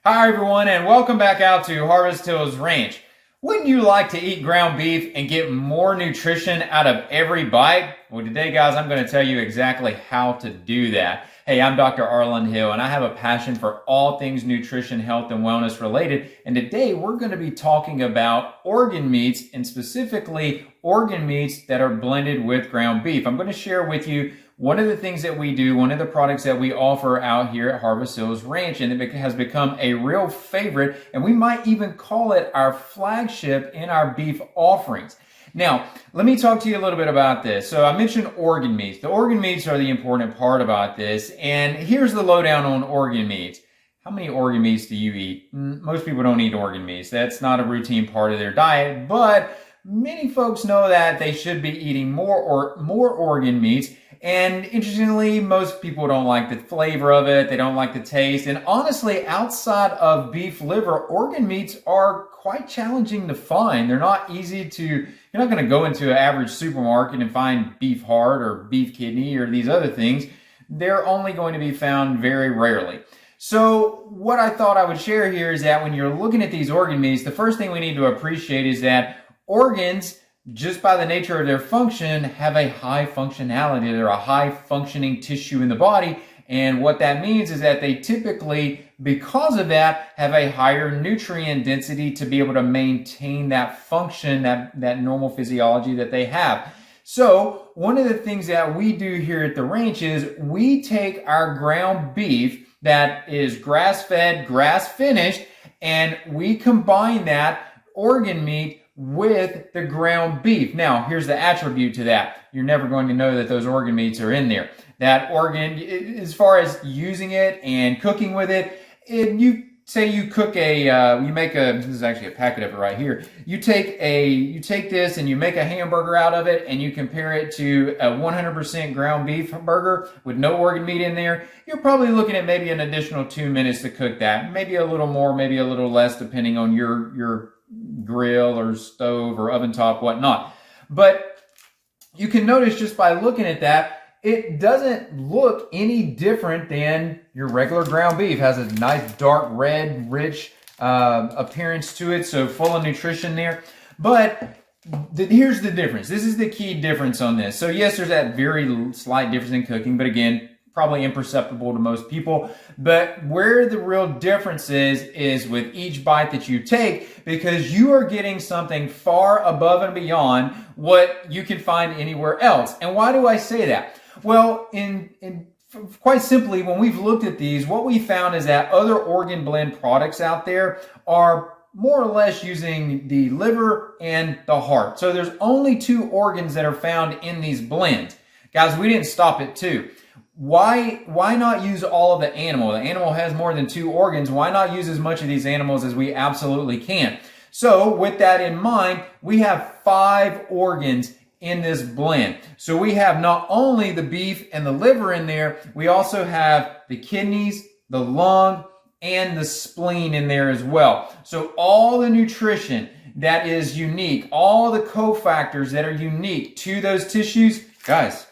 Hi everyone, and welcome back out to Harvest Hill's Ranch. Wouldn't you like to eat ground beef and get more nutrition out of every bite? Well, today guys, I'm going to tell you exactly how to do that. Hey, I'm Dr. Arland Hill, and I have a passion for all things nutrition, health, and wellness related. And today we're going to be talking about organ meats, and specifically organ meats that are blended with ground beef. I'm going to share with you one of the things that we do, one of the products that we offer out here at Harvest Hills Ranch, and it has become a real favorite, and we might even call it our flagship in our beef offerings. Now, let me talk to you a little bit about this. So I mentioned organ meats. The organ meats are the important part about this, and here's the lowdown on organ meats. How many organ meats do you eat? Most people don't eat organ meats. That's not a routine part of their diet, but many folks know that they should be eating more organ meats. And interestingly, most people don't like the flavor of it. They don't like the taste. And honestly, outside of beef liver, organ meats are quite challenging to find. They're not easy to, you're not going to go into an average supermarket and find beef heart or beef kidney or these other things. They're only going to be found very rarely. So what I thought I would share here is that when you're looking at these organ meats, the first thing we need to appreciate is that organs, just by the nature of their function, have a high functionality. They're a high functioning tissue in the body. And what that means is that they typically, because of that, have a higher nutrient density to be able to maintain that function, that normal physiology that they have. So one of the things that we do here at the ranch is we take our ground beef that is grass-fed, grass-finished, and we combine that organ meat with the ground beef. Now, here's the attribute to that. You're never going to know that those organ meats are in there. That organ, as far as using it and cooking with it, you say you cook you make this is actually a packet of it right here. You take this and you make a hamburger out of it and you compare it to a 100% ground beef burger with no organ meat in there. You're probably looking at maybe an additional 2 minutes to cook that. Maybe a little more, maybe a little less, depending on your grill or stove or oven top, whatnot. But you can notice just by looking at that, it doesn't look any different than your regular ground beef. It has a nice dark red, rich appearance to it, so full of nutrition there. But here's the difference. This is the key difference on this. So yes, there's that very slight difference in cooking, but again, probably imperceptible to most people. But where the real difference is with each bite that you take, because you are getting something far above and beyond what you can find anywhere else. And why do I say that? Well, quite simply, when we've looked at these, what we found is that other organ blend products out there are more or less using the liver and the heart. So there's only 2 organs that are found in these blends. Guys, we didn't stop at 2. Why not use all of the animal? The animal has more than 2 organs. Why not use as much of these animals as we absolutely can? So with that in mind, we have 5 organs in this blend. So we have not only the beef and the liver in there, we also have the kidneys, the lung, and the spleen in there as well. So all the nutrition that is unique, all the cofactors that are unique to those tissues, guys,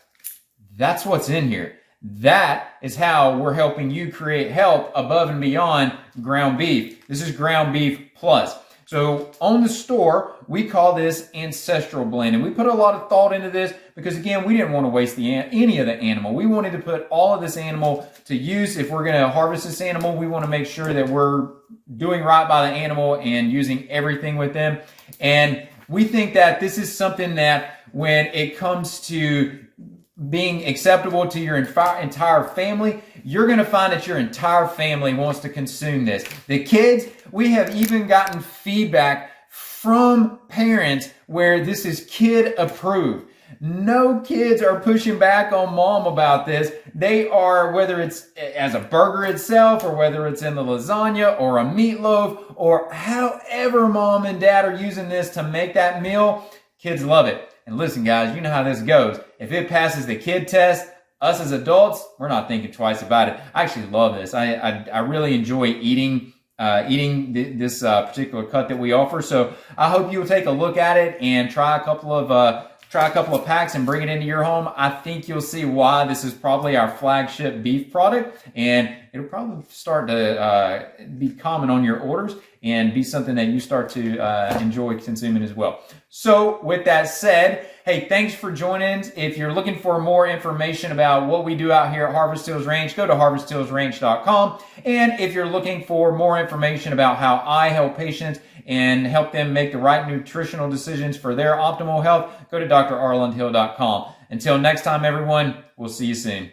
that's what's in here. That is how we're helping you create health above and beyond ground beef. This is ground beef plus. So on the store, we call this Ancestral blend. And we put a lot of thought into this because, again, we didn't want to waste any of the animal. We wanted to put all of this animal to use. If we're going to harvest this animal, we want to make sure that we're doing right by the animal and using everything with them. And we think that this is something that when it comes to being acceptable to your entire family, you're going to find that your entire family wants to consume this. The kids, we have even gotten feedback from parents where this is kid approved. No kids are pushing back on mom about this. They are, whether it's as a burger itself or whether it's in the lasagna or a meatloaf or however mom and dad are using this to make that meal, kids love it. And listen, guys, you know how this goes. If it passes the kid test, us as adults, we're not thinking twice about it. I actually love this. I really enjoy eating this particular cut that we offer. So I hope you'll take a look at it and try a couple of try a couple of packs and bring it into your home, I think you'll see why this is probably our flagship beef product, and it'll probably start to be common on your orders and be something that you start to enjoy consuming as well. So with that said, hey, thanks for joining. If you're looking for more information about what we do out here at Harvest Hills Ranch, go to harvesthillsranch.com. And if you're looking for more information about how I help patients and help them make the right nutritional decisions for their optimal health, go to drarlandhill.com. Until next time, everyone, we'll see you soon.